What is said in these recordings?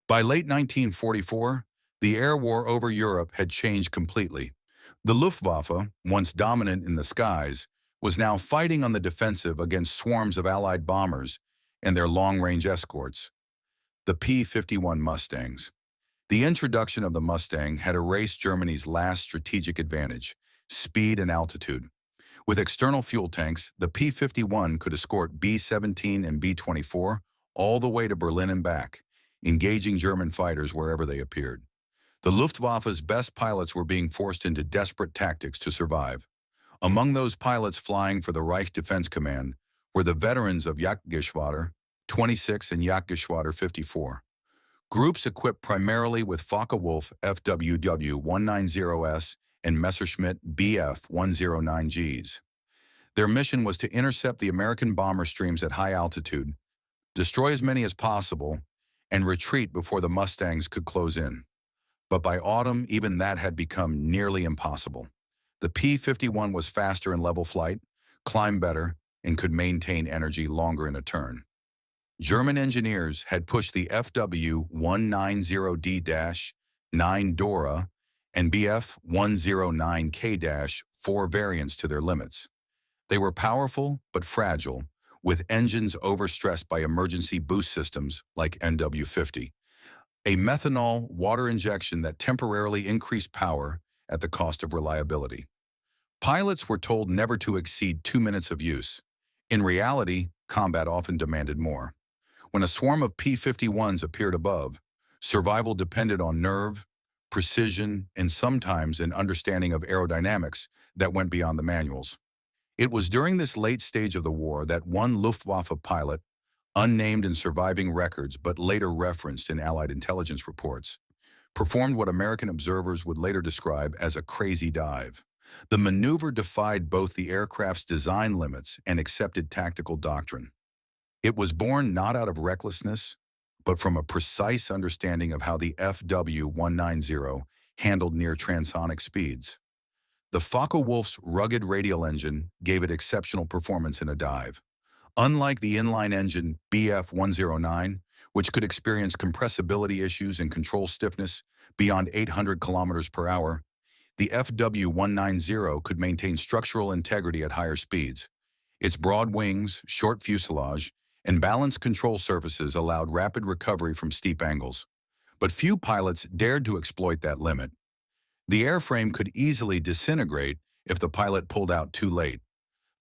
By late 1944, the air war over Europe had changed completely. The Luftwaffe, once dominant in the skies, was now fighting on the defensive against swarms of Allied bombers and their long-range escorts, the P-51 Mustangs. The introduction of the Mustang had erased Germany's last strategic advantage, speed and altitude. With external fuel tanks, the P-51 could escort B-17 and B-24 all the way to Berlin and back, engaging German fighters wherever they appeared. The Luftwaffe's best pilots were being forced into desperate tactics to survive. Among those pilots flying for the Reich Defense Command were the veterans of Jagdgeschwader 26 and Jagdgeschwader 54. Groups equipped primarily with Focke-Wulf FWW-190S and Messerschmitt Bf-109Gs. Their mission was to intercept the American bomber streams at high altitude, destroy as many as possible, and retreat before the Mustangs could close in. But by autumn, even that had become nearly impossible. The P-51 was faster in level flight, climbed better, and could maintain energy longer in a turn. German engineers had pushed the FW-190D-9 Dora and Bf-109K-4 variants to their limits. They were powerful but fragile, with engines overstressed by emergency boost systems like NW-50, a methanol water injection that temporarily increased power at the cost of reliability. Pilots were told never to exceed 2 minutes of use. In reality, combat often demanded more. When a swarm of P-51s appeared above, survival depended on nerve, precision, and sometimes an understanding of aerodynamics that went beyond the manuals. It was during this late stage of the war that one Luftwaffe pilot, unnamed in surviving records but later referenced in Allied intelligence reports, performed what American observers would later describe as a crazy dive. The maneuver defied both the aircraft's design limits and accepted tactical doctrine. It was born not out of recklessness, but from a precise understanding of how the FW-190 handled near transonic speeds. The Focke-Wulf's rugged radial engine gave it exceptional performance in a dive. Unlike the inline engine Bf-109, which could experience compressibility issues and control stiffness beyond 800 kilometers per hour, the FW-190 could maintain structural integrity at higher speeds. Its broad wings, short fuselage, and balanced control surfaces allowed rapid recovery from steep angles. But few pilots dared to exploit that limit. The airframe could easily disintegrate if the pilot pulled out too late.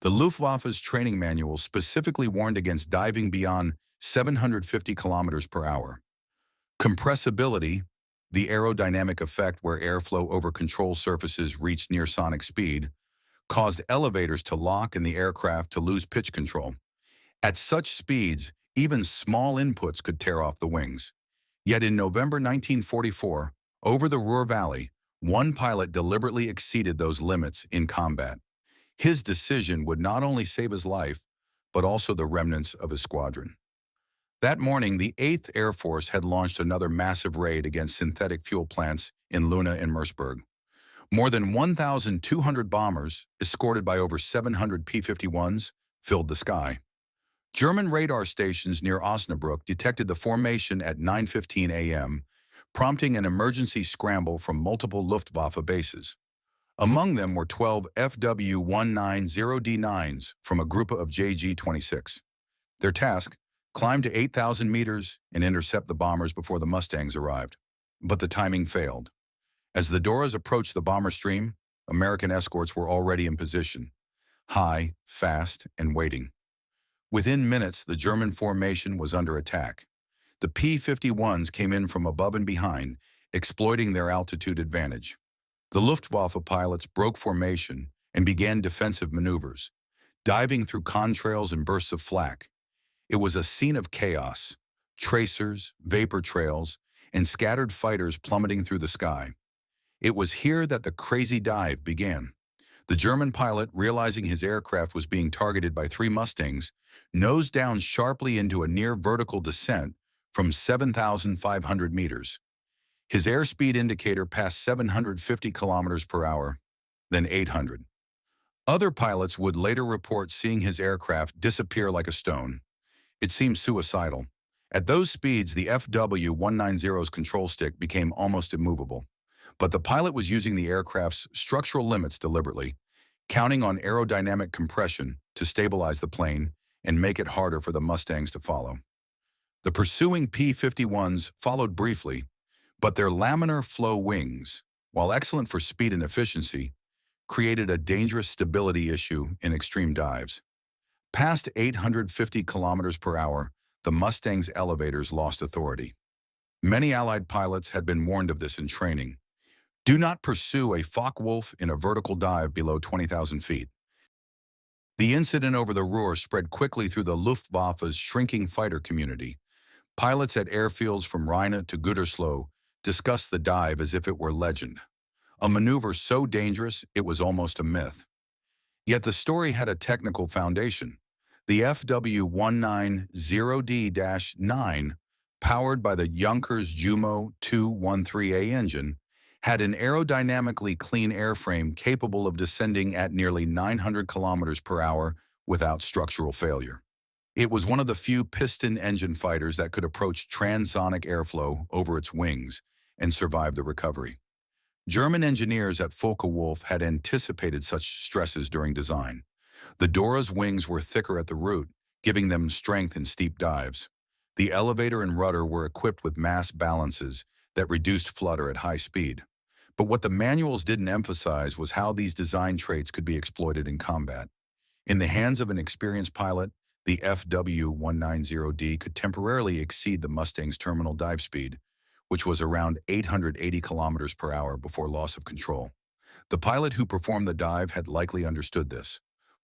The Luftwaffe's training manual specifically warned against diving beyond 750 kilometers per hour. Compressibility, the aerodynamic effect where airflow over control surfaces reached near sonic speed, caused elevators to lock and the aircraft to lose pitch control. At such speeds, even small inputs could tear off the wings. Yet in November 1944, over the Ruhr Valley, one pilot deliberately exceeded those limits in combat. His decision would not only save his life, but also the remnants of his squadron. That morning, the 8th Air Force had launched another massive raid against synthetic fuel plants in Luna and Merseburg. More than 1,200 bombers, escorted by over 700 P-51s, filled the sky. German radar stations near Osnabrück detected the formation at 9:15 a.m., prompting an emergency scramble from multiple Luftwaffe bases. Among them were 12 FW-190D-9s from a group of JG-26. Their task, climb to 8,000 meters and intercept the bombers before the Mustangs arrived. But the timing failed. As the Doras approached the bomber stream, American escorts were already in position, high, fast, and waiting. Within minutes, the German formation was under attack. The P-51s came in from above and behind, exploiting their altitude advantage. The Luftwaffe pilots broke formation and began defensive maneuvers, diving through contrails and bursts of flak. It was a scene of chaos, tracers, vapor trails, and scattered fighters plummeting through the sky. It was here that the crazy dive began. The German pilot, realizing his aircraft was being targeted by 3 Mustangs, nosed down sharply into a near-vertical descent from 7,500 meters. His airspeed indicator passed 750 kilometers per hour, then 800. Other pilots would later report seeing his aircraft disappear like a stone. It seemed suicidal. At those speeds, the FW-190's control stick became almost immovable. But the pilot was using the aircraft's structural limits deliberately, counting on aerodynamic compression to stabilize the plane and make it harder for the Mustangs to follow. The pursuing P-51s followed briefly, but their laminar flow wings, while excellent for speed and efficiency, created a dangerous stability issue in extreme dives. Past 850 kilometers per hour, the Mustang's elevators lost authority. Many Allied pilots had been warned of this in training. Do not pursue a Focke-Wulf in a vertical dive below 20,000 feet. The incident over the Ruhr spread quickly through the Luftwaffe's shrinking fighter community. Pilots at airfields from Rhine to Gütersloh discussed the dive as if it were legend. A maneuver so dangerous it was almost a myth. Yet the story had a technical foundation. The FW-190D-9, powered by the Junkers Jumo 213A engine, had an aerodynamically clean airframe capable of descending at nearly 900 kilometers per hour without structural failure. It was one of the few piston engine fighters that could approach transonic airflow over its wings and survive the recovery. German engineers at Focke-Wulf had anticipated such stresses during design. The Dora's wings were thicker at the root, giving them strength in steep dives. The elevator and rudder were equipped with mass balances that reduced flutter at high speed. But what the manuals didn't emphasize was how these design traits could be exploited in combat. In the hands of an experienced pilot, the FW-190D could temporarily exceed the Mustang's terminal dive speed, which was around 880 kilometers per hour before loss of control. The pilot who performed the dive had likely understood this.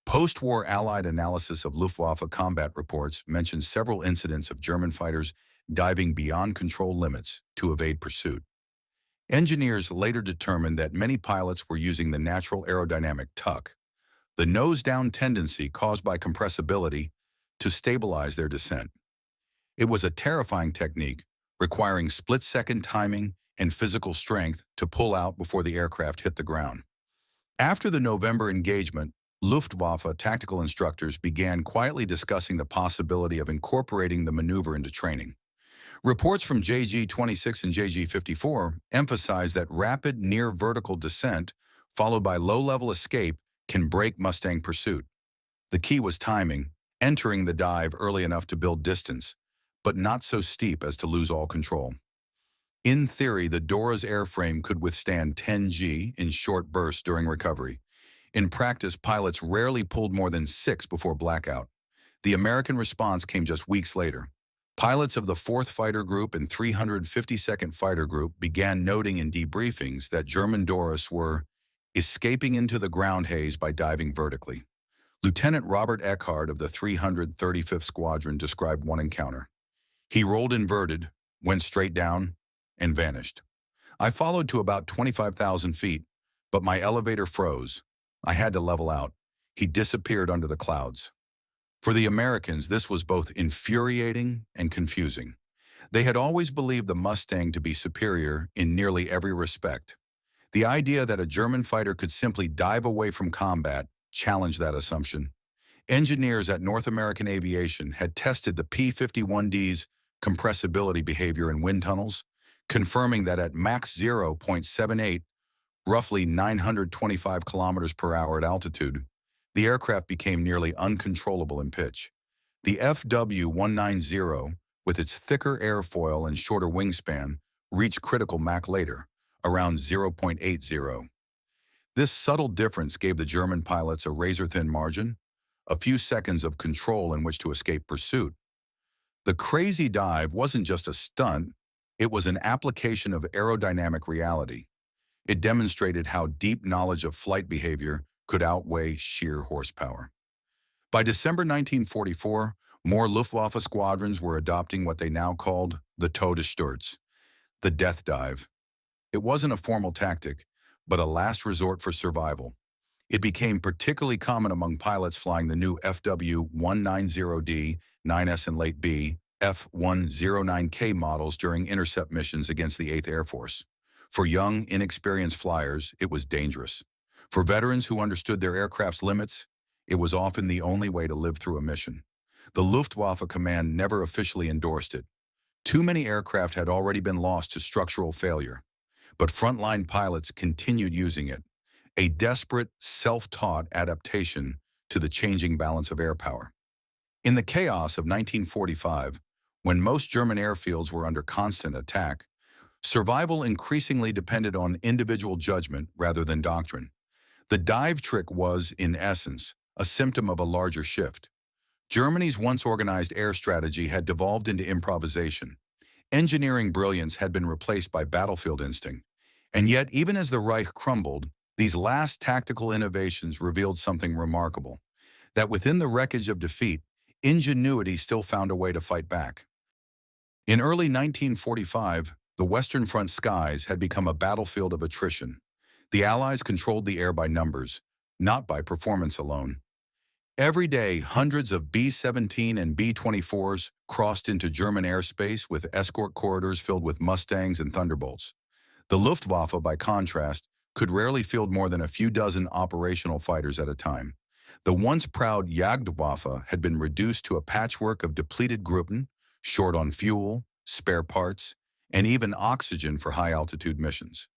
Post-war Allied analysis of Luftwaffe combat reports mentioned several incidents of German fighters diving beyond control limits to evade pursuit. Engineers later determined that many pilots were using the natural aerodynamic tuck, the nose-down tendency caused by compressibility, to stabilize their descent. It was a terrifying technique, requiring split-second timing and physical strength to pull out before the aircraft hit the ground. After the November engagement, Luftwaffe tactical instructors began quietly discussing the possibility of incorporating the maneuver into training. Reports from JG-26 and JG-54 emphasize that rapid near-vertical descent, followed by low-level escape, can break Mustang pursuit. The key was timing, entering the dive early enough to build distance, but not so steep as to lose all control. In theory, the Dora's airframe could withstand 10 G in short bursts during recovery. In practice, pilots rarely pulled more than 6 before blackout. The American response came just weeks later. Pilots of the 4th Fighter Group and 352nd Fighter Group began noting in debriefings that German Doras were escaping into the ground haze by diving vertically. Lieutenant Robert Eckhard of the 335th Squadron described one encounter. He rolled inverted, went straight down, and vanished. I followed to about 25,000 feet, but my elevator froze. I had to level out. He disappeared under the clouds. For the Americans, this was both infuriating and confusing. They had always believed the Mustang to be superior in nearly every respect. The idea that a German fighter could simply dive away from combat challenged that assumption. Engineers at North American Aviation had tested the P-51D's compressibility behavior in wind tunnels, confirming that at Mach 0.78, roughly 925 kilometers per hour at altitude, the aircraft became nearly uncontrollable in pitch. The FW-190, with its thicker airfoil and shorter wingspan, reached critical Mach later, around 0.80. This subtle difference gave the German pilots a razor-thin margin, a few seconds of control in which to escape pursuit. The crazy dive wasn't just a stunt, it was an application of aerodynamic reality. It demonstrated how deep knowledge of flight behavior could outweigh sheer horsepower. By December 1944, more Luftwaffe squadrons were adopting what they now called the Todessturz, the death dive. It wasn't a formal tactic, but a last resort for survival. It became particularly common among pilots flying the new FW-190D, 9S and late B, F-109K models during intercept missions against the 8th Air Force. For young, inexperienced flyers, it was dangerous. For veterans who understood their aircraft's limits, it was often the only way to live through a mission. The Luftwaffe command never officially endorsed it. Too many aircraft had already been lost to structural failure. But frontline pilots continued using it, a desperate, self-taught adaptation to the changing balance of air power. In the chaos of 1945, when most German airfields were under constant attack, survival increasingly depended on individual judgment rather than doctrine. The dive trick was, in essence, a symptom of a larger shift. Germany's once organized air strategy had devolved into improvisation. Engineering brilliance had been replaced by battlefield instinct. And yet, even as the Reich crumbled, these last tactical innovations revealed something remarkable, that within the wreckage of defeat, ingenuity still found a way to fight back. In early 1945, the Western Front skies had become a battlefield of attrition. The Allies controlled the air by numbers, not by performance alone. Every day, hundreds of B-17 and B-24s crossed into German airspace with escort corridors filled with Mustangs and Thunderbolts. The Luftwaffe, by contrast, could rarely field more than a few dozen operational fighters at a time. The once proud Jagdwaffe had been reduced to a patchwork of depleted Gruppen, short on fuel, spare parts, and even oxygen for high-altitude missions.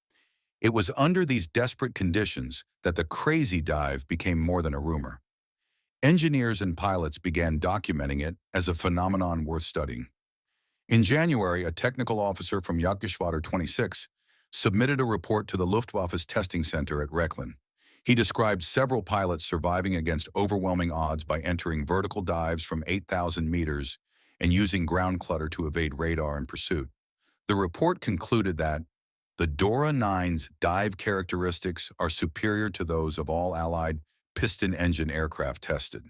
It was under these desperate conditions that the crazy dive became more than a rumor. Engineers and pilots began documenting it as a phenomenon worth studying. In January, a technical officer from Jagdgeschwader 26 submitted a report to the Luftwaffe's testing center at Rechlin. He described several pilots surviving against overwhelming odds by entering vertical dives from 8,000 meters and using ground clutter to evade radar in pursuit. The report concluded that the Dora 9's dive characteristics are superior to those of all Allied piston engine aircraft tested.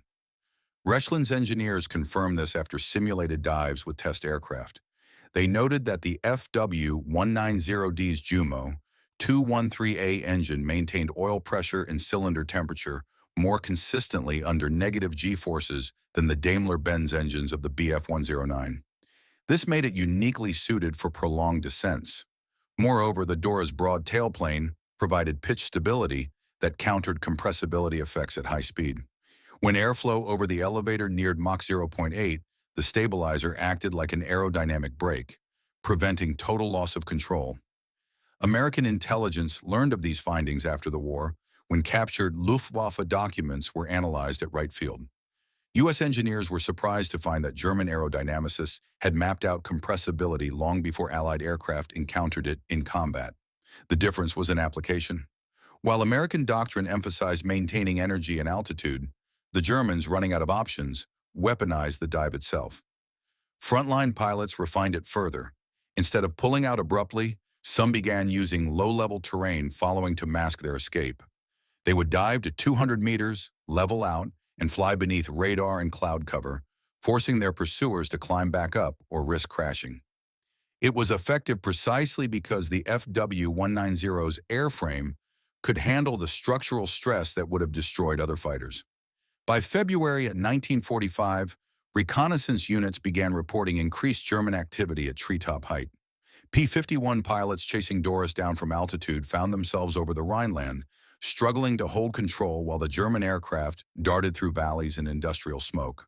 Rechlin's engineers confirmed this after simulated dives with test aircraft. They noted that the FW-190D's Jumo 213A engine maintained oil pressure and cylinder temperature more consistently under negative G-forces than the Daimler-Benz engines of the Bf-109. This made it uniquely suited for prolonged descents. Moreover, the Dora's broad tailplane provided pitch stability that countered compressibility effects at high speed. When airflow over the elevator neared Mach 0.8, the stabilizer acted like an aerodynamic brake, preventing total loss of control. American intelligence learned of these findings after the war when captured Luftwaffe documents were analyzed at Wright Field. U.S. engineers were surprised to find that German aerodynamicists had mapped out compressibility long before Allied aircraft encountered it in combat. The difference was in application. While American doctrine emphasized maintaining energy and altitude, the Germans, running out of options, weaponized the dive itself. Frontline pilots refined it further. Instead of pulling out abruptly, some began using low-level terrain following to mask their escape. They would dive to 200 meters, level out, and fly beneath radar and cloud cover, forcing their pursuers to climb back up or risk crashing. It was effective precisely because the FW-190's airframe could handle the structural stress that would have destroyed other fighters. By February 1945, reconnaissance units began reporting increased German activity at treetop height. P-51 pilots chasing Doris down from altitude found themselves over the Rhineland, struggling to hold control while the German aircraft darted through valleys in industrial smoke.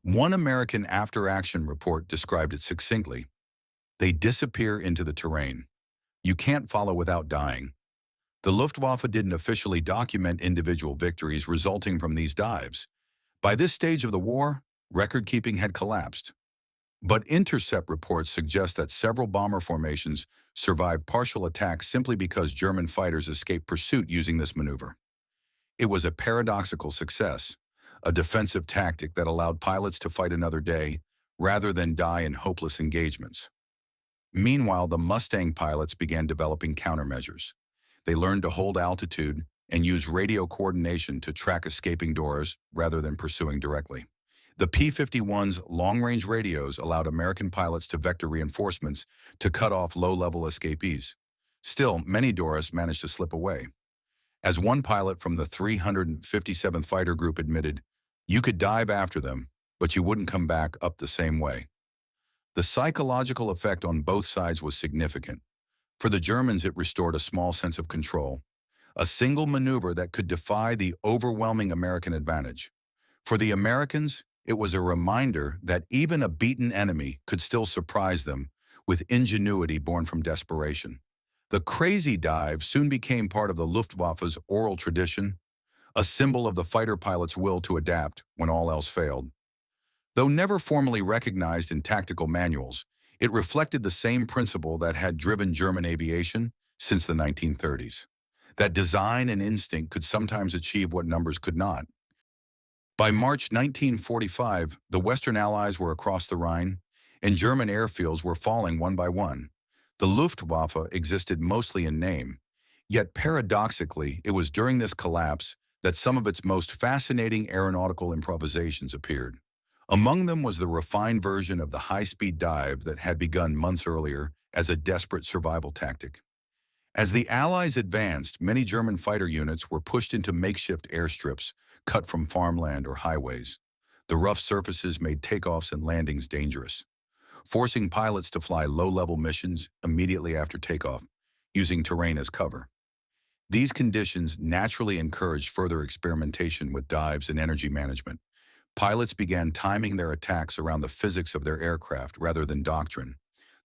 One American after-action report described it succinctly. They disappear into the terrain. You can't follow without dying. The Luftwaffe didn't officially document individual victories resulting from these dives. By this stage of the war, record-keeping had collapsed. But intercept reports suggest that several bomber formations survived partial attacks simply because German fighters escaped pursuit using this maneuver. It was a paradoxical success, a defensive tactic that allowed pilots to fight another day rather than die in hopeless engagements. Meanwhile, the Mustang pilots began developing countermeasures. They learned to hold altitude and use radio coordination to track escaping Doras rather than pursuing directly. The P-51's long-range radios allowed American pilots to vector reinforcements to cut off low-level escapees. Still, many Doras managed to slip away. As one pilot from the 357th Fighter Group admitted, "You could dive after them, but you wouldn't come back up the same way." The psychological effect on both sides was significant. For the Germans, it restored a small sense of control, a single maneuver that could defy the overwhelming American advantage. For the Americans, It was a reminder that even a beaten enemy could still surprise them with ingenuity born from desperation. The crazy dive soon became part of the Luftwaffe's oral tradition, a symbol of the fighter pilot's will to adapt when all else failed. Though never formally recognized in tactical manuals, it reflected the same principle that had driven German aviation since the 1930s, that design and instinct could sometimes achieve what numbers could not. By March 1945, the Western Allies were across the Rhine, and German airfields were falling one by one. The Luftwaffe existed mostly in name, yet paradoxically, it was during this collapse that some of its most fascinating aeronautical improvisations appeared. Among them was the refined version of the high-speed dive that had begun months earlier as a desperate survival tactic. As the Allies advanced, many German fighter units were pushed into makeshift airstrips cut from farmland or highways. The rough surfaces made takeoffs and landings dangerous, forcing pilots to fly low-level missions immediately after takeoff, using terrain as cover. These conditions naturally encouraged further experimentation with dives and energy management. Pilots began timing their attacks around the physics of their aircraft rather than doctrine.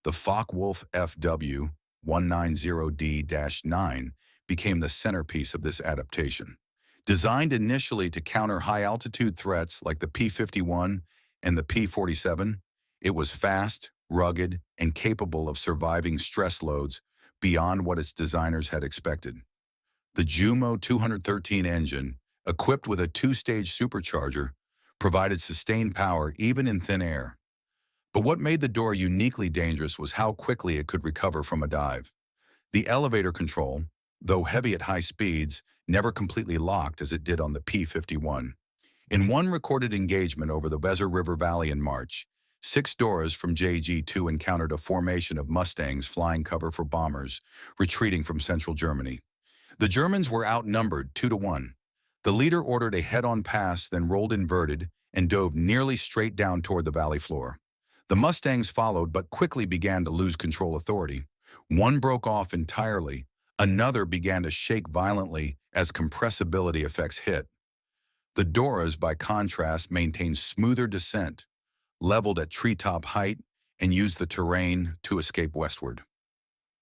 The Focke-Wulf FW-190D-9 became the centerpiece of this adaptation. Designed initially to counter high-altitude threats like the P-51 and the P-47, it was fast, rugged, and capable of surviving stress loads beyond what its designers had expected. The Jumo 213 engine, equipped with a two-stage supercharger, provided sustained power even in thin air. But what made the door uniquely dangerous was how quickly it could recover from a dive. The elevator control, though heavy at high speeds, never completely locked as it did on the P-51. In one recorded engagement over the Weser River Valley in March, 6 Doras from JG-2 encountered a formation of Mustangs flying cover for bombers retreating from central Germany. The Germans were outnumbered 2-1. The leader ordered a head-on pass, then rolled inverted and dove nearly straight down toward the valley floor. The Mustangs followed but quickly began to lose control authority. One broke off entirely. Another began to shake violently as compressibility effects hit. The Doras, by contrast, maintained smoother descent, leveled at treetop height, and used the terrain to escape westward.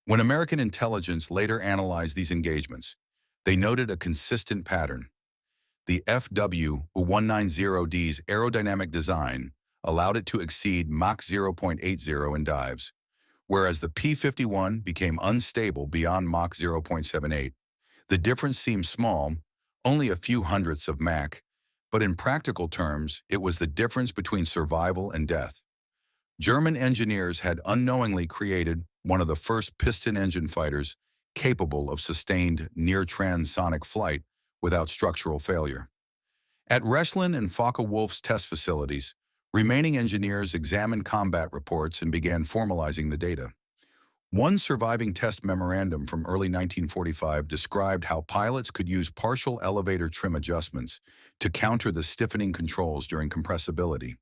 When American intelligence later analyzed these engagements, they noted a consistent pattern. The FW-190D's aerodynamic design allowed it to exceed Mach 0.80 in dives, whereas the P-51 became unstable beyond Mach 0.78. The difference seemed small, only a few hundredths of Mach, but in practical terms, it was the difference between survival and death. German engineers had unknowingly created one of the first piston-engine fighters capable of sustained near-transonic flight without structural failure. At Rechlin and Focke-Wulf's test facilities, remaining engineers examined combat reports and began formalizing the data. One surviving test memorandum from early 1945 described how pilots could use partial elevator trim adjustments to counter the stiffening controls during compressibility.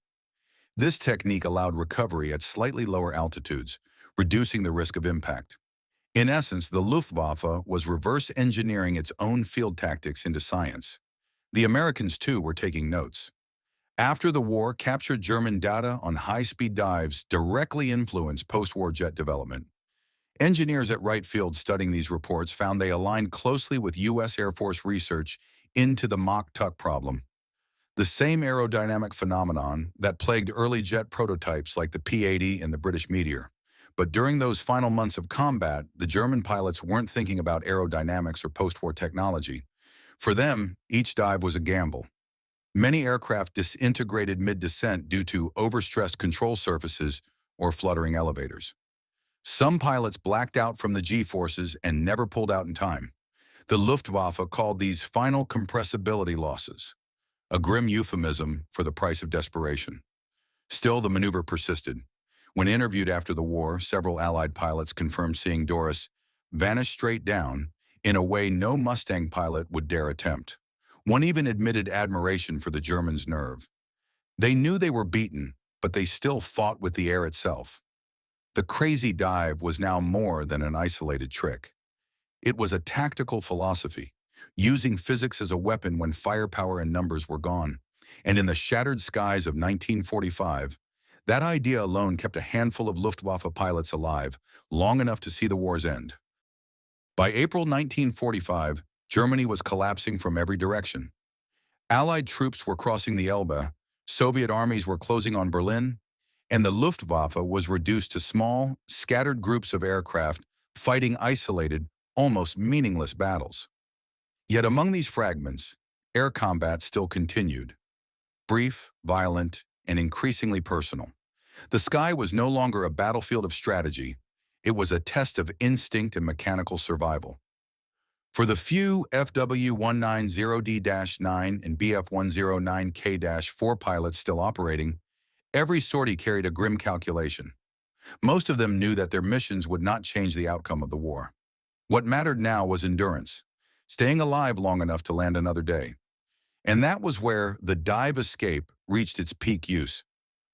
This technique allowed recovery at slightly lower altitudes, reducing the risk of impact. In essence, the Luftwaffe was reverse engineering its own field tactics into science. The Americans, too, were taking notes. After the war, captured German data on high-speed dives directly influenced post-war jet development. Engineers at Wright Field studying these reports found they aligned closely with U.S. Air Force research into the Mach tuck problem, the same aerodynamic phenomenon that plagued early jet prototypes like the P-80 and the British Meteor. But during those final months of combat, the German pilots weren't thinking about aerodynamics or post-war technology. For them, each dive was a gamble. Many aircraft disintegrated mid-descent due to overstressed control surfaces or fluttering elevators. Some pilots blacked out from the G-forces and never pulled out in time. The Luftwaffe called these final compressibility losses, a grim euphemism for the price of desperation. Still, the maneuver persisted. When interviewed after the war, several Allied pilots confirmed seeing Doris vanish straight down in a way no Mustang pilot would dare attempt. One even admitted admiration for the Germans' nerve. They knew they were beaten, but they still fought with the air itself. The crazy dive was now more than an isolated trick. It was a tactical philosophy, using physics as a weapon when firepower and numbers were gone. And in the shattered skies of 1945, that idea alone kept a handful of Luftwaffe pilots alive long enough to see the war's end. By April 1945, Germany was collapsing from every direction. Allied troops were crossing the Elbe, Soviet armies were closing on Berlin, and the Luftwaffe was reduced to small, scattered groups of aircraft fighting isolated, almost meaningless battles. Yet among these fragments, air combat still continued. Brief, violent, and increasingly personal. The sky was no longer a battlefield of strategy. It was a test of instinct and mechanical survival. For the few FW190D-9 and BF109K-4 pilots still operating, every sortie carried a grim calculation. Most of them knew that their missions would not change the outcome of the war. What mattered now was endurance, staying alive long enough to land another day. And that was where the dive escape reached its peak use.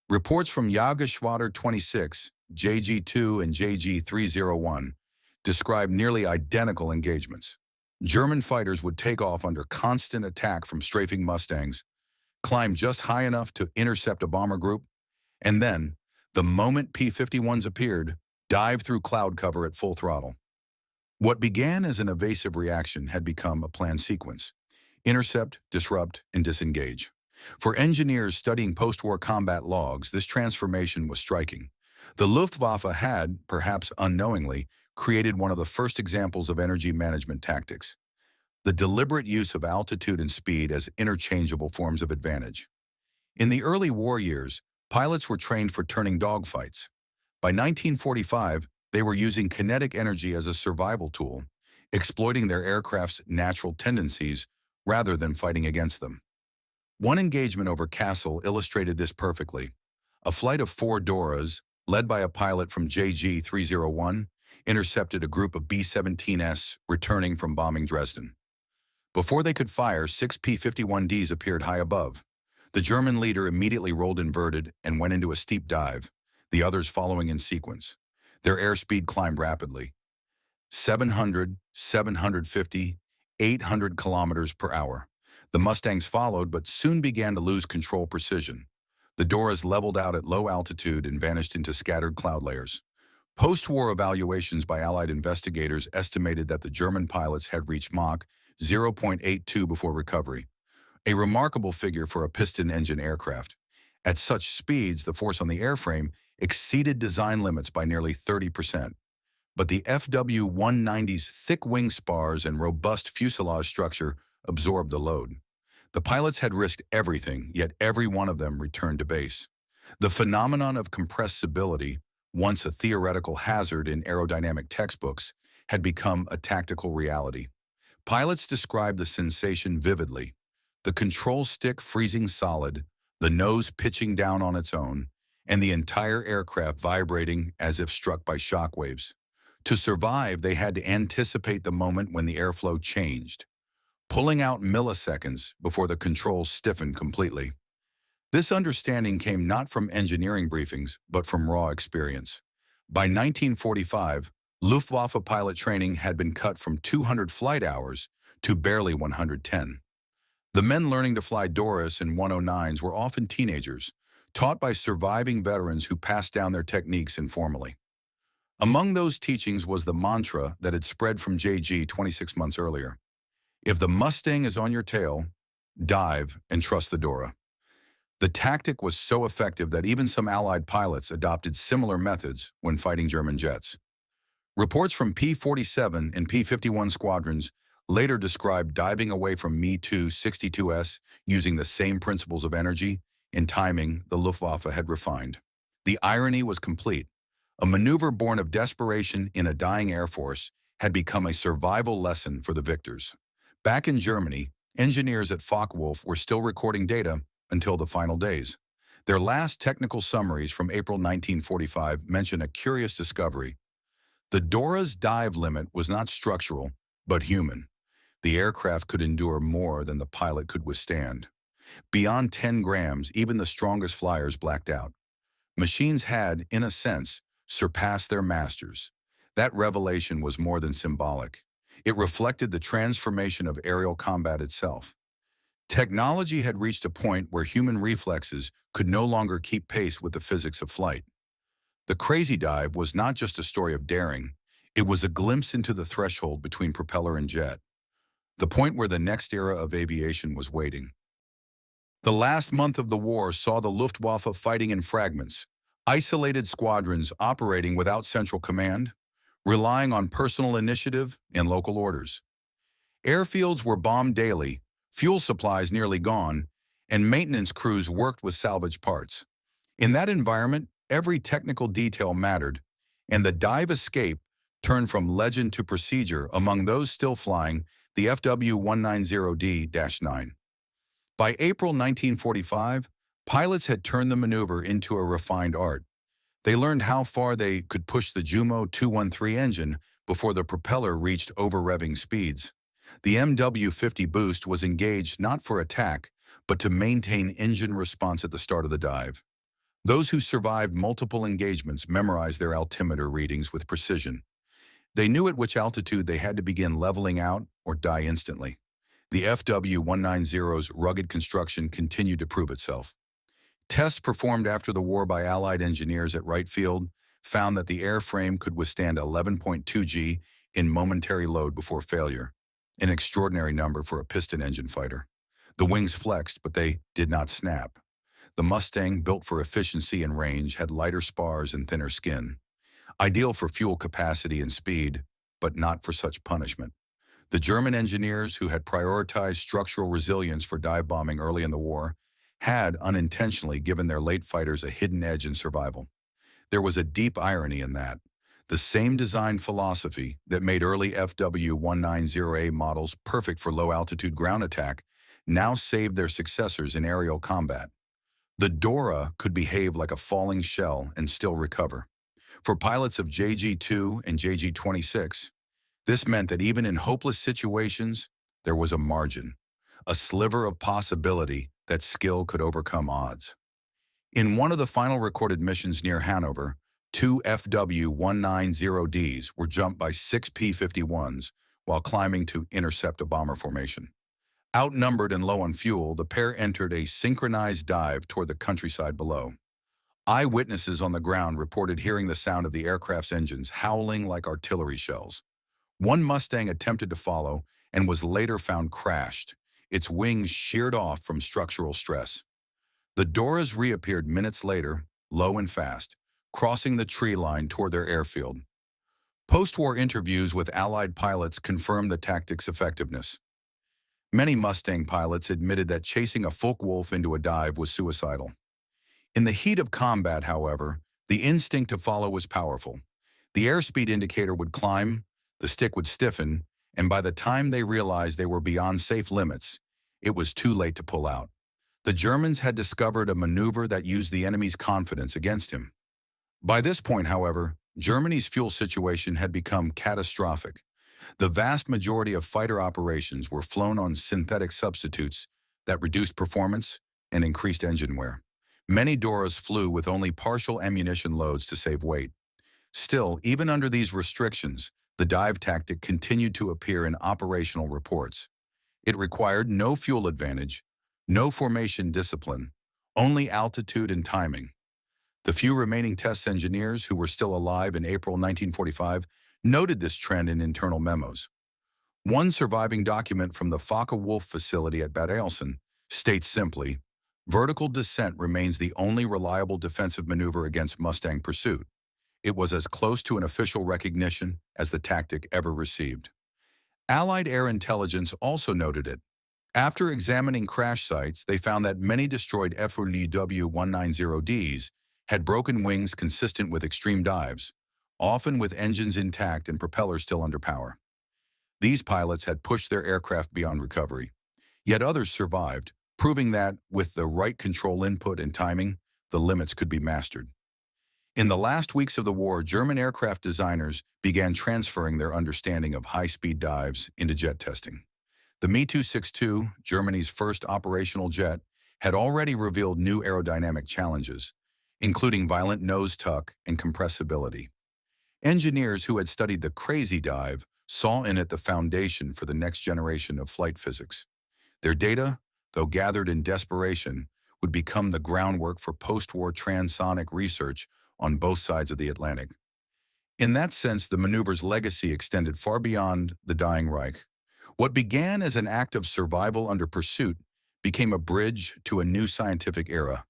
Reports from Jagerschwader 26, JG2 and JG301 describe nearly identical engagements. German fighters would take off under constant attack from strafing Mustangs, climb just high enough to intercept a bomber group, and then, the moment P-51s appeared, dive through cloud cover at full throttle. What began as an evasive reaction had become a planned sequence: intercept, disrupt, and disengage. For engineers studying post-war combat logs, this transformation was striking. The Luftwaffe had, perhaps unknowingly, created one of the first examples of energy management tactics: the deliberate use of altitude and speed as interchangeable forms of advantage. In the early war years, pilots were trained for turning dogfights. By 1945, they were using kinetic energy as a survival tool, exploiting their aircraft's natural tendencies rather than fighting against them. One engagement over Kassel illustrated this perfectly. A flight of 4 Doras, led by a pilot from JG301, intercepted a group of B-17s returning from bombing Dresden. Before they could fire, 6 P-51Ds appeared high above. The German leader immediately rolled inverted and went into a steep dive, the others following in sequence. Their airspeed climbed rapidly: 700, 750, 800 kilometers per hour. The Mustangs followed, but soon began to lose control precision. The Doras leveled out at low altitude and vanished into scattered cloud layers. Post-war evaluations by Allied investigators estimated that the German pilots had reached Mach 0.82 before recovery, a remarkable figure for a piston-engine aircraft. At such speeds, the force on the airframe exceeded design limits by nearly 30%. But the FW-190's thick wing spars and robust fuselage structure absorbed the load. The pilots had risked everything, yet every one of them returned to base. The phenomenon of compressibility, once a theoretical hazard in aerodynamic textbooks, had become a tactical reality. Pilots described the sensation vividly: the control stick freezing solid, the nose pitching down on its own, and the entire aircraft vibrating as if struck by shock waves. To survive, they had to anticipate the moment when the airflow changed, pulling out milliseconds before the controls stiffened completely. This understanding came not from engineering briefings, but from raw experience. By 1945, Luftwaffe pilot training had been cut from 200 flight hours to barely 110. The men learning to fly Doris and 109s were often teenagers, taught by surviving veterans who passed down their techniques informally. Among those teachings was the mantra that had spread from JG 26 months earlier: if the Mustang is on your tail, dive and trust the Dora. The tactic was so effective that even some Allied pilots adopted similar methods when fighting German jets. Reports from P-47 and P-51 squadrons later described diving away from Me-262S using the same principles of energy and timing the Luftwaffe had refined. The irony was complete. A maneuver born of desperation in a dying air force had become a survival lesson for the victors. Back in Germany, engineers at Focke-Wulf were still recording data until the final days. Their last technical summaries from April 1945 mention a curious discovery. The Dora's dive limit was not structural, but human. The aircraft could endure more than the pilot could withstand. Beyond 10 grams, even the strongest flyers blacked out. Machines had, in a sense, surpassed their masters. That revelation was more than symbolic. It reflected the transformation of aerial combat itself. Technology had reached a point where human reflexes could no longer keep pace with the physics of flight. The crazy dive was not just a story of daring, it was a glimpse into the threshold between propeller and jet, the point where the next era of aviation was waiting. The last month of the war saw the Luftwaffe fighting in fragments, isolated squadrons operating without central command, relying on personal initiative and local orders. Airfields were bombed daily, fuel supplies nearly gone, and maintenance crews worked with salvage parts. In that environment, every technical detail mattered, and the dive escape turned from legend to procedure among those still flying the FW-190D-9. By April 1945, pilots had turned the maneuver into a refined art. They learned how far they could push the Jumo 213 engine before the propeller reached over-revving speeds. The MW-50 boost was engaged not for attack, but to maintain engine response at the start of the dive. Those who survived multiple engagements memorized their altimeter readings with precision. They knew at which altitude they had to begin leveling out or die instantly. The FW-190's rugged construction continued to prove itself. Tests performed after the war by Allied engineers at Wright Field found that the airframe could withstand 11.2 G in momentary load before failure, an extraordinary number for a piston engine fighter. The wings flexed, but they did not snap. The Mustang, built for efficiency and range, had lighter spars and thinner skin, ideal for fuel capacity and speed, but not for such punishment. The German engineers, who had prioritized structural resilience for dive bombing early in the war, had unintentionally given their late fighters a hidden edge in survival. There was a deep irony in that. The same design philosophy that made early FW-190A models perfect for low-altitude ground attack now saved their successors in aerial combat. The Dora could behave like a falling shell and still recover. For pilots of JG-2 and JG-26, this meant that even in hopeless situations, there was a margin, a sliver of possibility that skill could overcome odds. In one of the final recorded missions near Hanover, 2 FW-190Ds were jumped by 6 P-51s while climbing to intercept a bomber formation. Outnumbered and low on fuel, the pair entered a synchronized dive toward the countryside below. Eyewitnesses on the ground reported hearing the sound of the aircraft's engines howling like artillery shells. One Mustang attempted to follow and was later found crashed, its wings sheared off from structural stress. The Doras reappeared minutes later, low and fast, crossing the tree line toward their airfield. Post-war interviews with Allied pilots confirmed the tactic's effectiveness. Many Mustang pilots admitted that chasing a Focke-Wulf into a dive was suicidal. In the heat of combat, however, the instinct to follow was powerful. The airspeed indicator would climb, the stick would stiffen, and by the time they realized they were beyond safe limits, it was too late to pull out. The Germans had discovered a maneuver that used the enemy's confidence against him. By this point, however, Germany's fuel situation had become catastrophic. The vast majority of fighter operations were flown on synthetic substitutes that reduced performance and increased engine wear. Many Doras flew with only partial ammunition loads to save weight. Still, even under these restrictions, the dive tactic continued to appear in operational reports. It required no fuel advantage, no formation discipline, only altitude and timing. The few remaining test engineers who were still alive in April 1945 noted this trend in internal memos. One surviving document from the Focke-Wulf facility at Bad Eilsen states simply, "Vertical descent remains the only reliable defensive maneuver against Mustang pursuit." It was as close to an official recognition as the tactic ever received. Allied air intelligence also noted it. After examining crash sites, they found that many destroyed FW-190Ds had broken wings consistent with extreme dives, often with engines intact and propellers still under power. These pilots had pushed their aircraft beyond recovery. Yet others survived, proving that, with the right control input and timing, the limits could be mastered. In the last weeks of the war, German aircraft designers began transferring their understanding of high-speed dives into jet testing. The Me-262, Germany's first operational jet, had already revealed new aerodynamic challenges, including violent nose tuck and compressibility. Engineers who had studied the crazy dive saw in it the foundation for the next generation of flight physics. Their data, though gathered in desperation, would become the groundwork for post-war transonic research on both sides of the Atlantic. In that sense, the maneuver's legacy extended far beyond the dying Reich. What began as an act of survival under pursuit became a bridge to a new scientific era.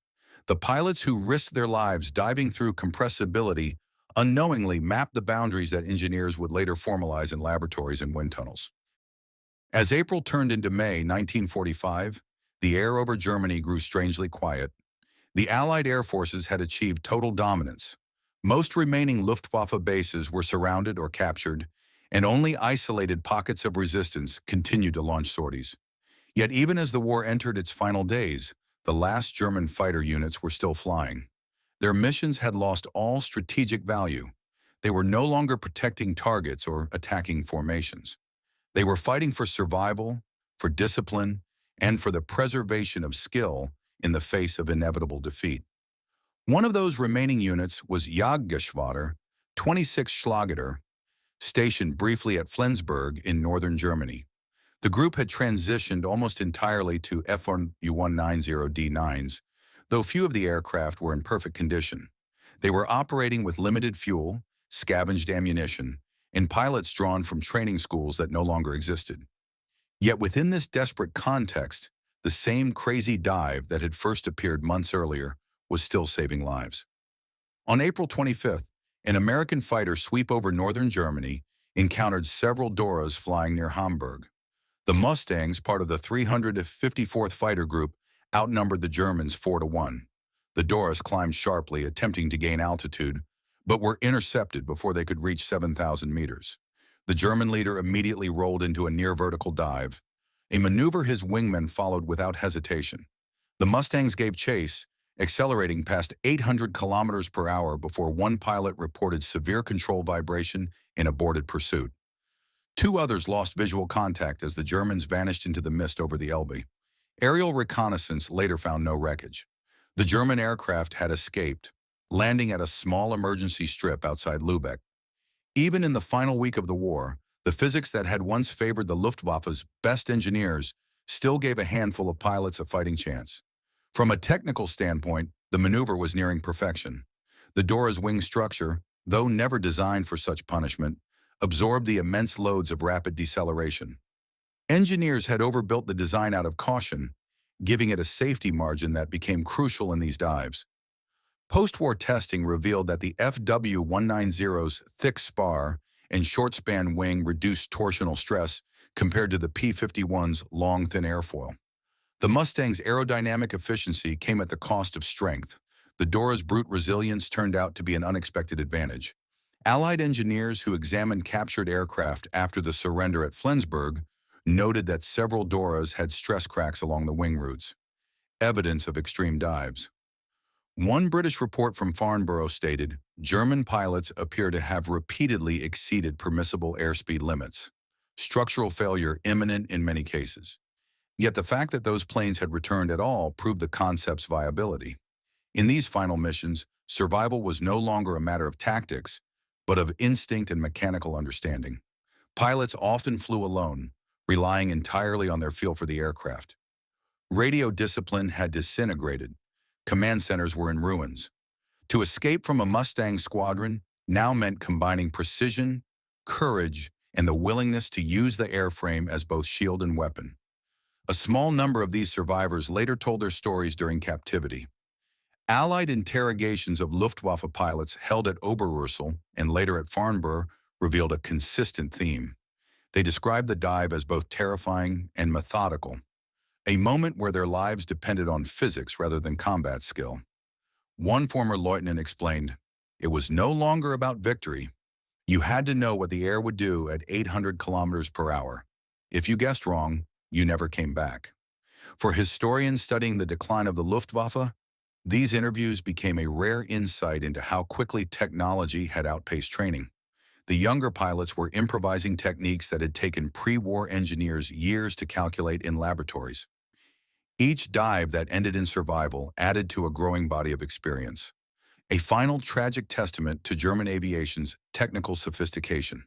The pilots who risked their lives diving through compressibility unknowingly mapped the boundaries that engineers would later formalize in laboratories and wind tunnels. As April turned into May 1945, the air over Germany grew strangely quiet. The Allied air forces had achieved total dominance. Most remaining Luftwaffe bases were surrounded or captured, and only isolated pockets of resistance continued to launch sorties. Yet even as the war entered its final days, the last German fighter units were still flying. Their missions had lost all strategic value. They were no longer protecting targets or attacking formations. They were fighting for survival, for discipline, and for the preservation of skill in the face of inevitable defeat. One of those remaining units was Jagdgeschwader 26 Schlageter, stationed briefly at Flensburg in northern Germany. The group had transitioned almost entirely to F1U190D9s, though few of the aircraft were in perfect condition. They were operating with limited fuel, scavenged ammunition, and pilots drawn from training schools that no longer existed. Yet within this desperate context, the same crazy dive that had first appeared months earlier was still saving lives. On April 25th, an American fighter sweep over northern Germany encountered several Doras flying near Hamburg. The Mustangs, part of the 354th Fighter Group, outnumbered the Germans 4-1. The Doras climbed sharply, attempting to gain altitude, but were intercepted before they could reach 7,000 meters. The German leader immediately rolled into a near-vertical dive, a maneuver his wingmen followed without hesitation. The Mustangs gave chase, accelerating past 800 kilometers per hour before one pilot reported severe control vibration in aborted pursuit. Two others lost visual contact as the Germans vanished into the mist over the Elbe. Aerial reconnaissance later found no wreckage. The German aircraft had escaped, landing at a small emergency strip outside Lübeck. Even in the final week of the war, the physics that had once favored the Luftwaffe's best engineers still gave a handful of pilots a fighting chance. From a technical standpoint, the maneuver was nearing perfection. The Dora's wing structure, though never designed for such punishment, absorbed the immense loads of rapid deceleration. Engineers had overbuilt the design out of caution, giving it a safety margin that became crucial in these dives. Post-war testing revealed that the FW-190's thick spar and short-span wing reduced torsional stress compared to the P-51's long, thin airfoil. The Mustang's aerodynamic efficiency came at the cost of strength. The Dora's brute resilience turned out to be an unexpected advantage. Allied engineers who examined captured aircraft after the surrender at Flensburg noted that several Doras had stress cracks along the wing roots, evidence of extreme dives. One British report from Farnborough stated, German pilots appear to have repeatedly exceeded permissible airspeed limits, structural failure imminent in many cases. Yet the fact that those planes had returned at all proved the concept's viability. In these final missions, survival was no longer a matter of tactics, but of instinct and mechanical understanding. Pilots often flew alone, relying entirely on their feel for the aircraft. Radio discipline had disintegrated. Command centers were in ruins. To escape from a Mustang squadron now meant combining precision, courage, and the willingness to use the airframe as both shield and weapon. A small number of these survivors later told their stories during captivity. Allied interrogations of Luftwaffe pilots held at Oberursel and later at Farnborough revealed a consistent theme. They described the dive as both terrifying and methodical, a moment where their lives depended on physics rather than combat skill. One former lieutenant explained, "It was no longer about victory. You had to know what the air would do at 800 kilometers per hour. If you guessed wrong, you never came back." For historians studying the decline of the Luftwaffe, these interviews became a rare insight into how quickly technology had outpaced training. The younger pilots were improvising techniques that had taken pre-war engineers years to calculate in laboratories. Each dive that ended in survival added to a growing body of experience, a final tragic testament to German aviation's technical sophistication.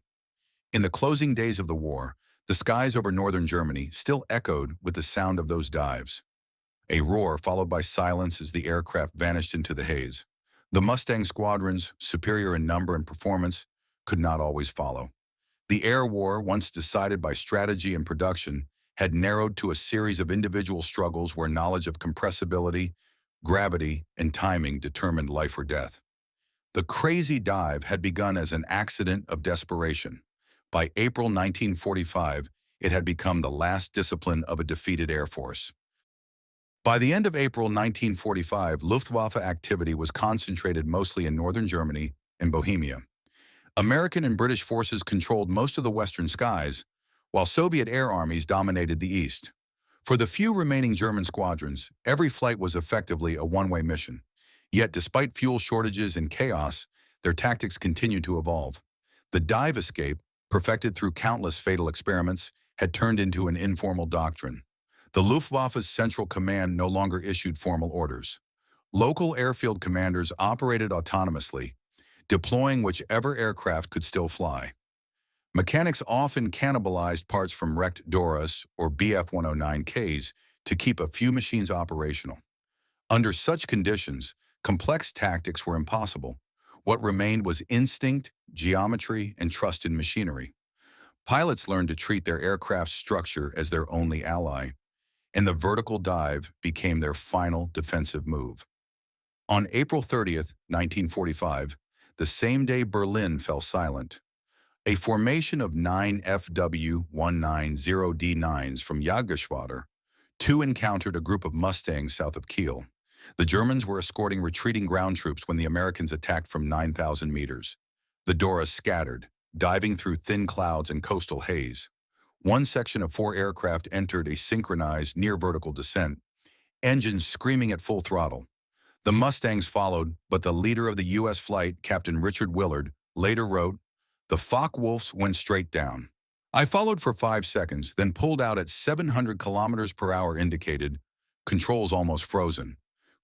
In the closing days of the war, The skies over northern Germany still echoed with the sound of those dives. A roar followed by silence as the aircraft vanished into the haze. The Mustang squadrons, superior in number and performance, could not always follow. The air war, once decided by strategy and production, had narrowed to a series of individual struggles where knowledge of compressibility, gravity, and timing determined life or death. The crazy dive had begun as an accident of desperation. By April 1945, it had become the last discipline of a defeated Air Force. By the end of April 1945, Luftwaffe activity was concentrated mostly in northern Germany and Bohemia. American and British forces controlled most of the western skies, while Soviet air armies dominated the east. For the few remaining German squadrons, every flight was effectively a one-way mission. Yet, despite fuel shortages and chaos, their tactics continued to evolve. The dive escape, perfected through countless fatal experiments, had turned into an informal doctrine. The Luftwaffe's Central Command no longer issued formal orders. Local airfield commanders operated autonomously, deploying whichever aircraft could still fly. Mechanics often cannibalized parts from wrecked Doras or Bf-109Ks to keep a few machines operational. Under such conditions, complex tactics were impossible. What remained was instinct, geometry, and trust in machinery. Pilots learned to treat their aircraft's structure as their only ally, and the vertical dive became their final defensive move. On April 30th, 1945, the same day Berlin fell silent, a formation of 9 FW-190D9s from Jagdgeschwader, two encountered a group of Mustangs south of Kiel. The Germans were escorting retreating ground troops when the Americans attacked from 9,000 meters. The Doras scattered, diving through thin clouds and coastal haze. One section of 4 aircraft entered a synchronized near-vertical descent, engines screaming at full throttle. The Mustangs followed, but the leader of the U.S. flight, Captain Richard Willard, later wrote, "The Focke-Wulfs went straight down. I followed for 5 seconds, then pulled out at 700 kilometers per hour indicated, controls almost frozen.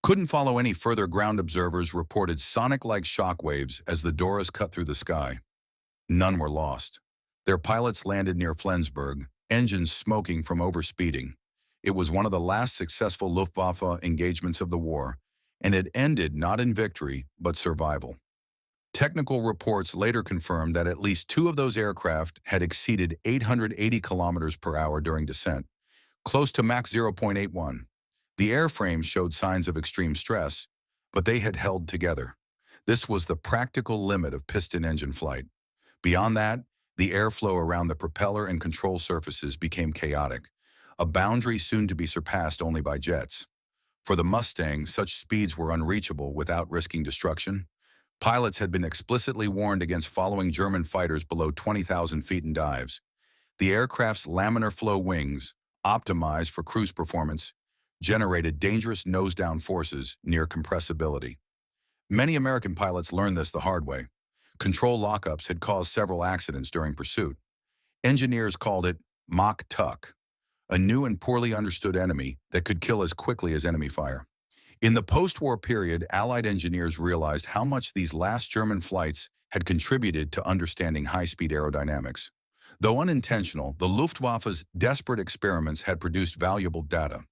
Couldn't follow any further. Ground observers reported sonic-like shockwaves as the Doras cut through the sky. None were lost. Their pilots landed near Flensburg, engines smoking from overspeeding. It was one of the last successful Luftwaffe engagements of the war, and it ended not in victory, but survival. Technical reports later confirmed that at least 2 of those aircraft had exceeded 880 kilometers per hour during descent, close to Mach 0.81. The airframes showed signs of extreme stress, but they had held together. This was the practical limit of piston engine flight. Beyond that, the airflow around the propeller and control surfaces became chaotic, a boundary soon to be surpassed only by jets. For the Mustang, such speeds were unreachable without risking destruction. Pilots had been explicitly warned against following German fighters below 20,000 feet in dives. The aircraft's laminar flow wings, optimized for cruise performance, generated dangerous nose-down forces near compressibility. Many American pilots learned this the hard way. Control lockups had caused several accidents during pursuit. Engineers called it Mach Tuck, a new and poorly understood enemy that could kill as quickly as enemy fire. In the post-war period, Allied engineers realized how much these last German flights had contributed to understanding high-speed aerodynamics. Though unintentional, the Luftwaffe's desperate experiments had produced valuable data.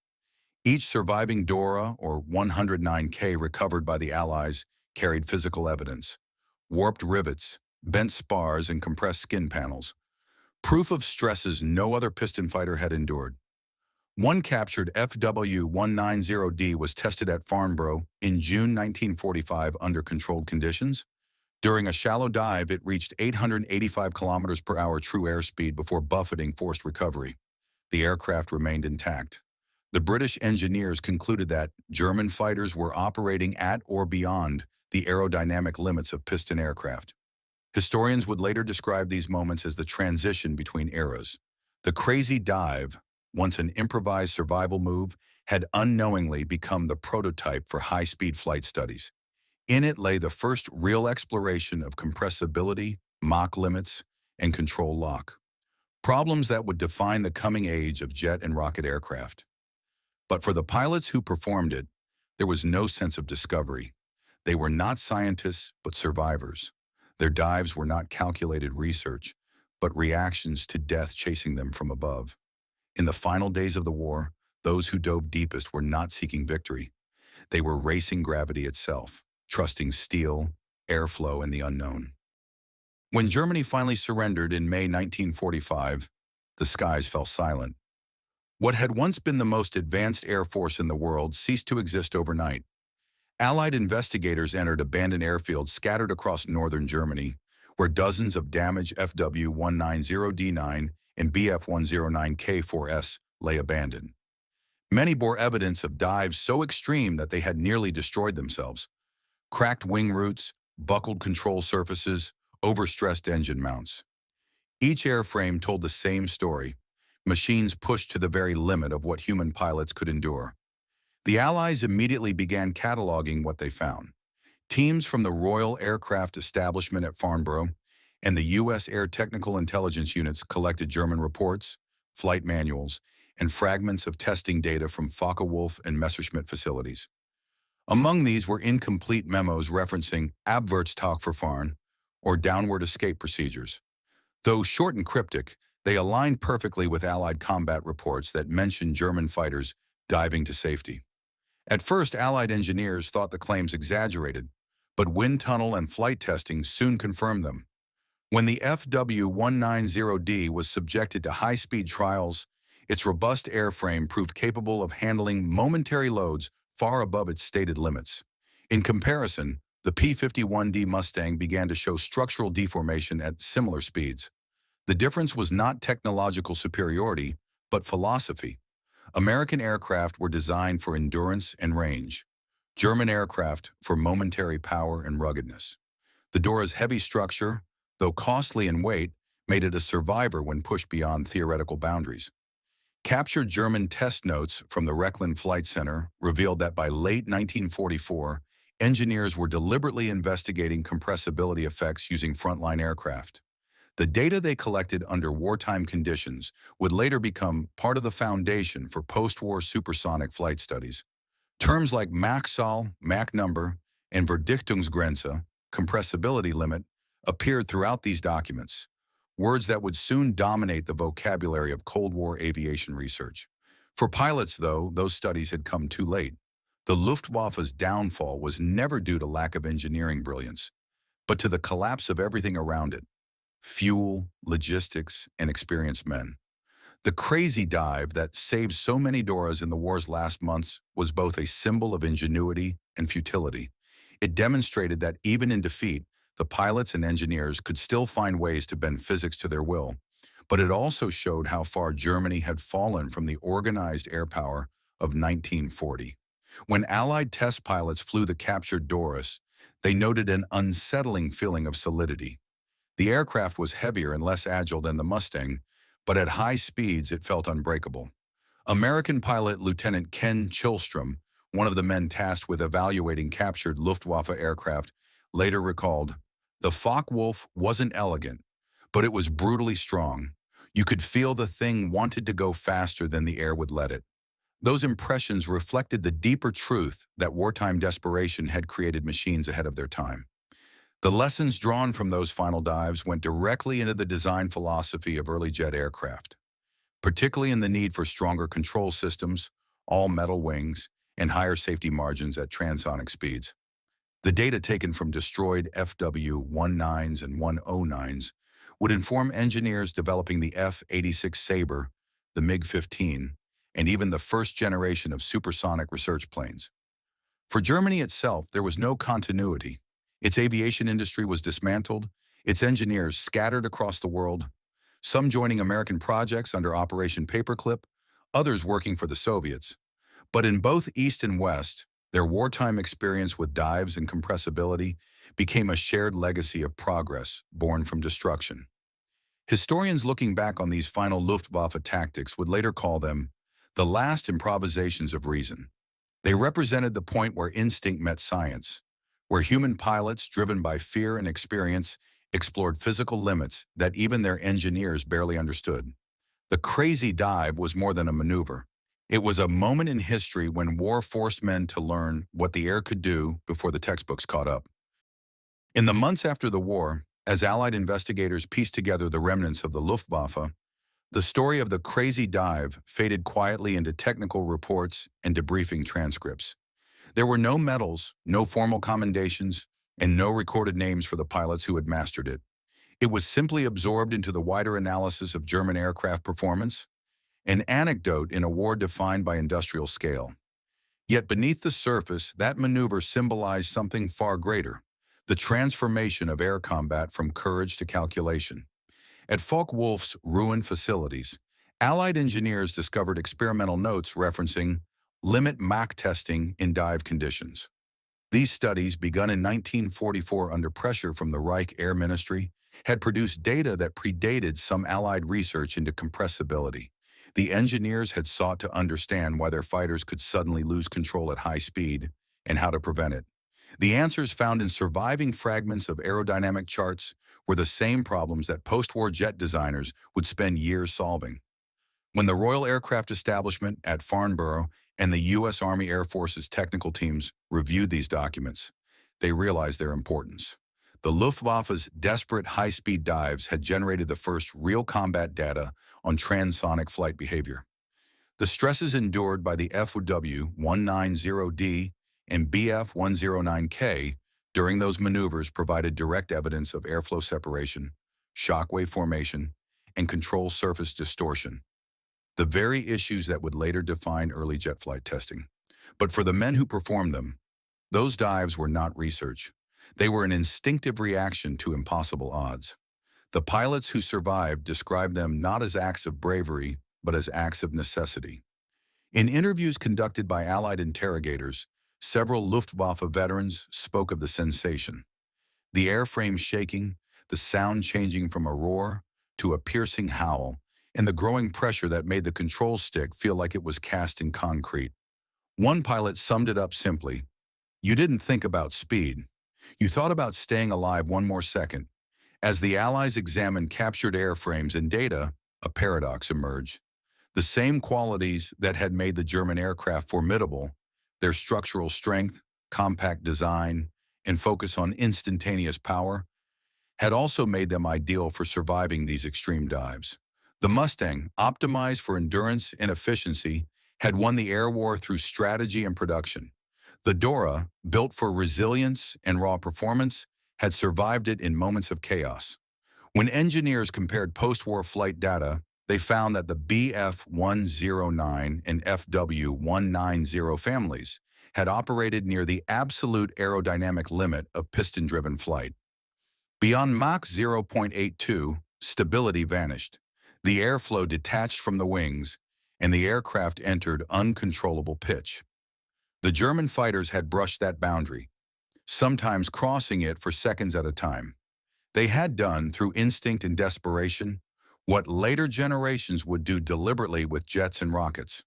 Each surviving Dora, or 109K recovered by the Allies, carried physical evidence: warped rivets, bent spars, and compressed skin panels. Proof of stresses no other piston fighter had endured. One captured FW-190D was tested at Farnborough in June 1945 under controlled conditions. During a shallow dive, it reached 885 kilometers per hour true airspeed before buffeting forced recovery. The aircraft remained intact. The British engineers concluded that German fighters were operating at or beyond the aerodynamic limits of piston aircraft. Historians would later describe these moments as the transition between eras. The crazy dive, once an improvised survival move, had unknowingly become the prototype for high-speed flight studies. In it lay the first real exploration of compressibility, Mach limits, and control lock, problems that would define the coming age of jet and rocket aircraft. But for the pilots who performed it, there was no sense of discovery. They were not scientists, but survivors. Their dives were not calculated research, but reactions to death chasing them from above. In the final days of the war, those who dove deepest were not seeking victory. They were racing gravity itself, trusting steel, airflow, and the unknown. When Germany finally surrendered in May 1945, the skies fell silent. What had once been the most advanced air force in the world ceased to exist overnight. Allied investigators entered abandoned airfields scattered across northern Germany, where dozens of damaged FW-190D9 and BF-109K4S lay abandoned. Many bore evidence of dives so extreme that they had nearly destroyed themselves. Cracked wing roots, buckled control surfaces, overstressed engine mounts. Each airframe told the same story, machines pushed to the very limit of what human pilots could endure. The Allies immediately began cataloging what they found. Teams from the Royal Aircraft Establishment at Farnborough and the U.S. Air Technical Intelligence Units collected German reports, flight manuals, and fragments of testing data from Focke-Wulf and Messerschmitt facilities. Among these were incomplete memos referencing Abwärtstauchverfahren, or downward escape procedures. Though short and cryptic, they aligned perfectly with Allied combat reports that mentioned German fighters diving to safety. At first, Allied engineers thought the claims exaggerated, but wind tunnel and flight testing soon confirmed them. When the FW-190D was subjected to high-speed trials, its robust airframe proved capable of handling momentary loads far above its stated limits. In comparison, the P-51D Mustang began to show structural deformation at similar speeds. The difference was not technological superiority, but philosophy. American aircraft were designed for endurance and range. German aircraft for momentary power and ruggedness. The Dora's heavy structure, though costly in weight, made it a survivor when pushed beyond theoretical boundaries. Captured German test notes from the Reckland Flight Center revealed that by late 1944, engineers were deliberately investigating compressibility effects using frontline aircraft. The data they collected under wartime conditions would later become part of the foundation for post-war supersonic flight studies. Terms like Mach-Zahl, Mach number, and Verdichtungsgrenze, compressibility limit, appeared throughout these documents, words that would soon dominate the vocabulary of Cold War aviation research. For pilots, though, those studies had come too late. The Luftwaffe's downfall was never due to lack of engineering brilliance, but to the collapse of everything around it: fuel, logistics, and experienced men. The crazy dive that saved so many Doras in the war's last months was both a symbol of ingenuity and futility. It demonstrated that even in defeat, the pilots and engineers could still find ways to bend physics to their will. But it also showed how far Germany had fallen from the organized air power of 1940. When Allied test pilots flew the captured Doras, they noted an unsettling feeling of solidity. The aircraft was heavier and less agile than the Mustang, but at high speeds it felt unbreakable. American pilot Lieutenant Ken Chilstrom, one of the men tasked with evaluating captured Luftwaffe aircraft, later recalled, "The Focke-Wulf wasn't elegant, but it was brutally strong. You could feel the thing wanted to go faster than the air would let it." Those impressions reflected the deeper truth that wartime desperation had created machines ahead of their time. The lessons drawn from those final dives went directly into the design philosophy of early jet aircraft, particularly in the need for stronger control systems, all-metal wings, and higher safety margins at transonic speeds. The data taken from destroyed FW-19s and 109s would inform engineers developing the F-86 Sabre, the MiG-15, and even the first generation of supersonic research planes. For Germany itself, there was no continuity. Its aviation industry was dismantled, its engineers scattered across the world, some joining American projects under Operation Paperclip, others working for the Soviets. But in both East and West, their wartime experience with dives and compressibility became a shared legacy of progress born from destruction. Historians looking back on these final Luftwaffe tactics would later call them the last improvisations of reason. They represented the point where instinct met science, where human pilots, driven by fear and experience, explored physical limits that even their engineers barely understood. The crazy dive was more than a maneuver. It was a moment in history when war forced men to learn what the air could do before the textbooks caught up. In the months after the war, As Allied investigators pieced together the remnants of the Luftwaffe, the story of the crazy dive faded quietly into technical reports and debriefing transcripts. There were no medals, no formal commendations, and no recorded names for the pilots who had mastered it. It was simply absorbed into the wider analysis of German aircraft performance, an anecdote in a war defined by industrial scale. Yet beneath the surface, that maneuver symbolized something far greater, the transformation of air combat from courage to calculation. At Focke-Wulf's ruined facilities, Allied engineers discovered experimental notes referencing limit Mach testing in dive conditions. These studies, begun in 1944 under pressure from the Reich Air Ministry, had produced data that predated some Allied research into compressibility. The engineers had sought to understand why their fighters could suddenly lose control at high speed and how to prevent it. The answers found in surviving fragments of aerodynamic charts were the same problems that post-war jet designers would spend years solving. When the Royal Aircraft Establishment at Farnborough and the U.S. Army Air Force's technical teams reviewed these documents, they realized their importance. The Luftwaffe's desperate high-speed dives had generated the first real combat data on transonic flight behavior. The stresses endured by the FW-190D and BF-109K during those maneuvers provided direct evidence of airflow separation, shockwave formation, and control surface distortion, the very issues that would later define early jet flight testing. But for the men who performed them, those dives were not research. They were an instinctive reaction to impossible odds. The pilots who survived described them not as acts of bravery, but as acts of necessity. In interviews conducted by Allied interrogators, several Luftwaffe veterans spoke of the sensation. The airframe shaking, the sound changing from a roar to a piercing howl, and the growing pressure that made the control stick feel like it was cast in concrete. One pilot summed it up simply: "You didn't think about speed. You thought about staying alive one more second." As the Allies examined captured airframes and data, a paradox emerged. The same qualities that had made the German aircraft formidable, their structural strength, compact design, and focus on instantaneous power, had also made them ideal for surviving these extreme dives. The Mustang, optimized for endurance and efficiency, had won the air war through strategy and production. The Dora, built for resilience and raw performance, had survived it in moments of chaos. When engineers compared post-war flight data, they found that the BF-109 and FW-190 families had operated near the absolute aerodynamic limit of piston-driven flight. Beyond Mach 0.82, stability vanished. The airflow detached from the wings, and the aircraft entered uncontrollable pitch. The German fighters had brushed that boundary, sometimes crossing it for seconds at a time. They had done, through instinct and desperation, what later generations would do deliberately with jets and rockets.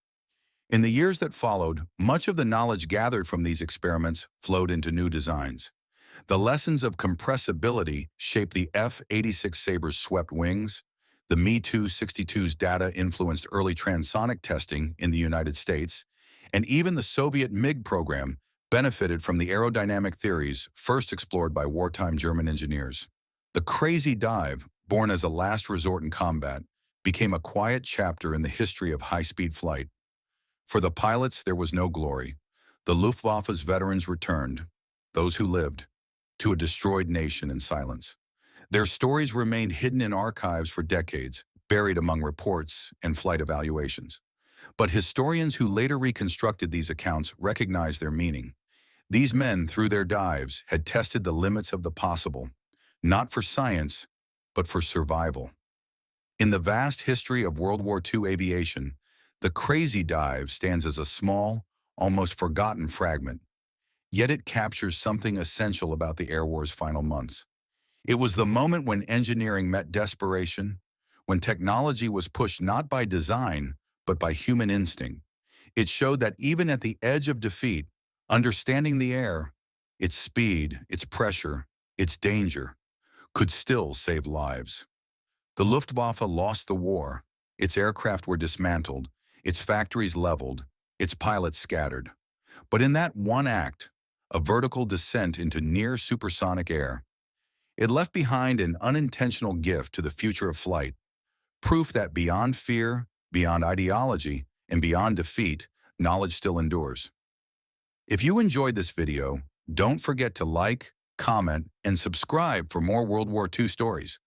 In the years that followed, much of the knowledge gathered from these experiments flowed into new designs. The lessons of compressibility shaped the F-86 Saber's swept wings. The Me-262's data influenced early transonic testing in the United States, and even the Soviet MiG program benefited from the aerodynamic theories first explored by wartime German engineers. The crazy dive, born as a last resort in combat, became a quiet chapter in the history of high-speed flight. For the pilots, there was no glory. The Luftwaffe's veterans returned, those who lived, to a destroyed nation in silence. Their stories remained hidden in archives for decades, buried among reports and flight evaluations. But historians who later reconstructed these accounts recognized their meaning. These men, through their dives, had tested the limits of the possible, not for science, but for survival. In the vast history of World War II aviation, the crazy dive stands as a small, almost forgotten fragment. Yet it captures something essential about the air war's final months. It was the moment when engineering met desperation, when technology was pushed not by design, but by human instinct. It showed that even at the edge of defeat, understanding the air, its speed, its pressure, its danger, could still save lives. The Luftwaffe lost the war. Its aircraft were dismantled, its factories leveled, its pilots scattered. But in that one act, a vertical descent into near supersonic air, It left behind an unintentional gift to the future of flight, proof that beyond fear, beyond ideology, and beyond defeat, knowledge still endures. If you enjoyed this video, don't forget to like, comment, and subscribe for more World War II stories.